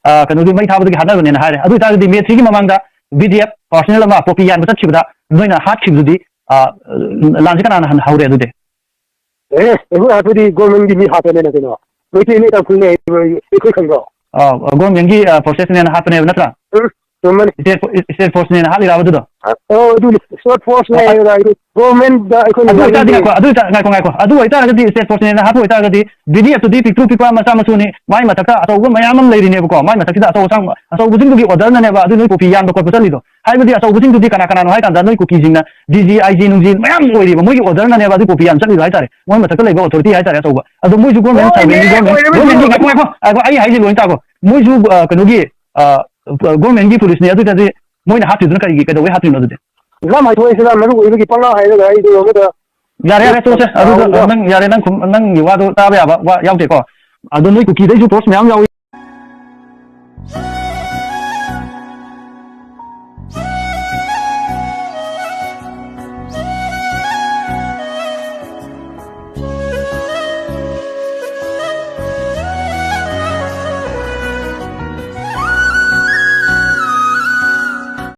ꯀꯩꯅꯣꯒꯤ ꯃꯩ ꯊꯥꯕꯗꯒꯤ ꯍꯥꯠꯅꯕꯅꯦꯅ ꯍꯥꯏꯔꯦ ꯑꯗꯨ ꯑꯣꯏꯇꯥꯔꯒꯗꯤ ꯃꯦ 3ꯒꯤ ꯃꯃꯥꯡꯗ BDF ꯄꯥꯔꯁꯣꯅꯦꯜ ꯑꯃ ꯄꯣꯄꯤ ꯌꯥꯟꯕ ꯆꯠꯈꯤꯕꯗ ꯅꯣꯏꯅ ꯍꯥꯠꯈꯤꯕꯗꯨꯗꯤ ꯂꯥꯟꯁꯤ ꯀꯅꯥꯅ ꯍꯧꯔꯦ ꯑꯗꯨꯗꯤ ꯑꯩꯈꯣꯏ ꯍꯥꯠꯄꯗꯤ ꯒꯣꯔꯃꯦꯟꯒꯤ ꯃꯤ ꯍꯥꯠꯄꯅꯦꯅ ꯀꯩꯅꯣ ꯃꯩꯇꯩ ꯃꯤ ꯇꯥꯡꯈꯨꯜꯅꯦ ꯑꯩꯈꯣꯏ ꯈꯪꯕ꯭ꯔꯣ ꯒꯣꯔꯃꯦꯟꯒꯤ ꯄ꯭ꯔꯣꯁꯦꯁꯅꯦꯅ ꯍꯥꯠꯄꯅꯦꯕ ꯅꯠꯇ꯭ꯔꯥ ꯆꯨꯝꯃꯅꯤ ꯏꯁꯇꯦꯠ ꯐꯣꯔꯁꯅꯦꯅ ꯍꯥꯠꯂꯤꯔꯕ ꯑꯗꯨꯗꯣ ꯑꯗꯨꯅꯤ ꯏꯁꯇꯦꯠ ꯐꯣꯔꯁꯅꯦ ꯒꯣꯔꯃꯦꯟꯗ ꯑꯩꯈꯣꯏꯅ ꯑꯗꯨ ꯑꯣꯏꯇꯥꯔꯗꯤ ꯉꯥꯡꯅꯤꯡꯗꯦ ꯉꯥꯏꯈꯣ ꯑꯗꯨ ꯑꯣꯏꯇꯥꯔꯒꯗꯤ ꯏꯁꯇꯦꯠ ꯐꯣꯔꯁꯅꯦꯅ ꯍꯥꯠꯄ ꯑꯣꯏꯇꯥꯔꯒꯗꯤ BDFꯇꯨꯗꯤ ꯄꯤꯛꯇ꯭ꯔꯨ ꯄꯤꯛꯄ ꯃꯆꯥ ꯃꯁꯨꯅꯤ ꯃꯥꯏ ꯃꯊꯛꯇ ꯑꯆꯧꯕ ꯃꯌꯥꯝ ꯑꯃ ꯂꯩꯔꯤꯅꯦꯕꯀꯣ ꯃꯥꯏ ꯃꯊꯛꯁꯤꯗ ꯑꯆꯧꯕꯁꯤꯡꯗꯨꯒꯤ ꯑꯣꯔꯗꯔꯅꯅꯦꯕ ꯑꯗꯨ ꯅꯣꯏ ꯀꯣꯄꯤ ꯌꯥꯟꯕ ꯈꯣꯠꯄ ꯆꯠꯂꯤꯗꯣ ꯍꯥꯏꯕꯗꯤ ꯑꯆꯧꯕꯁꯤꯡꯗꯨꯗꯤ ꯀꯅꯥꯅꯣ ꯍꯥꯏꯀꯥꯟꯗ ꯅꯣꯏ ꯀꯨꯀꯤꯁꯤꯡꯅ DG IG ꯅꯨꯡꯖꯤ ꯃꯌꯥꯝ ꯑꯣꯏꯔꯤꯕ ꯃꯣꯏꯒꯤ ꯑꯣꯔꯗꯔꯅꯅꯦꯕ ꯑꯗꯨ ꯀꯣꯄꯤ ꯌꯥꯟ ꯆꯠꯂꯤꯗꯣ ꯍꯥꯏꯇꯥꯔꯦ ꯃꯣꯏ ꯃꯊꯛꯇ ꯂꯩꯕ ꯑꯣꯊꯣꯔꯤꯇꯤ ꯍꯥꯏꯇꯥꯔꯦ ꯑꯆꯧꯕ ꯑꯗꯣ ꯃꯣꯏꯁꯨ ꯒꯣꯔꯃꯦꯟ ꯒꯣꯔꯃꯦꯟꯒꯤ ꯉꯥꯏꯈꯣ ꯑꯩ ꯍꯥꯏꯁꯦ ꯂꯣꯏꯅ ꯇꯥꯈꯣ ꯃꯣꯏꯁꯨ ꯀꯩꯅꯣꯒꯤ ꯒꯣꯔꯃꯦꯟꯒꯤ ꯄꯨꯂꯤꯁꯅꯤ ꯑꯗꯨꯗꯤ ꯃꯣꯏꯅ ꯍꯥꯠꯇ꯭ꯔꯤꯗꯨꯅ ꯀꯩꯗꯧꯕꯩ ꯍꯥꯠꯇ꯭ꯔꯤꯅꯣ ꯑꯗꯨꯗꯤ ꯂꯝ ꯍꯥꯏꯊꯣꯛꯏꯁꯤꯅ ꯃꯔꯨ ꯑꯣꯏꯕꯒꯤ ꯄꯪꯂꯥ ꯍꯥꯏꯔꯒ ꯑꯩꯗꯨ ꯑꯃꯗ ꯌꯥꯔꯦ ꯇꯣꯛꯁꯦ ꯑꯗꯨꯗ ꯅꯪ ꯌꯥꯔꯦ ꯅꯪꯒꯤ ꯋꯥꯗꯣ ꯇꯥꯕ ꯌꯥꯕ ꯋꯥ ꯌꯥꯎꯗꯦꯀꯣ ꯑꯗꯣ ꯅꯣꯏ ꯀꯨꯀꯤꯗꯩꯁꯨ ꯄꯣꯁ ꯃꯌꯥꯝ ꯌꯥꯎꯏ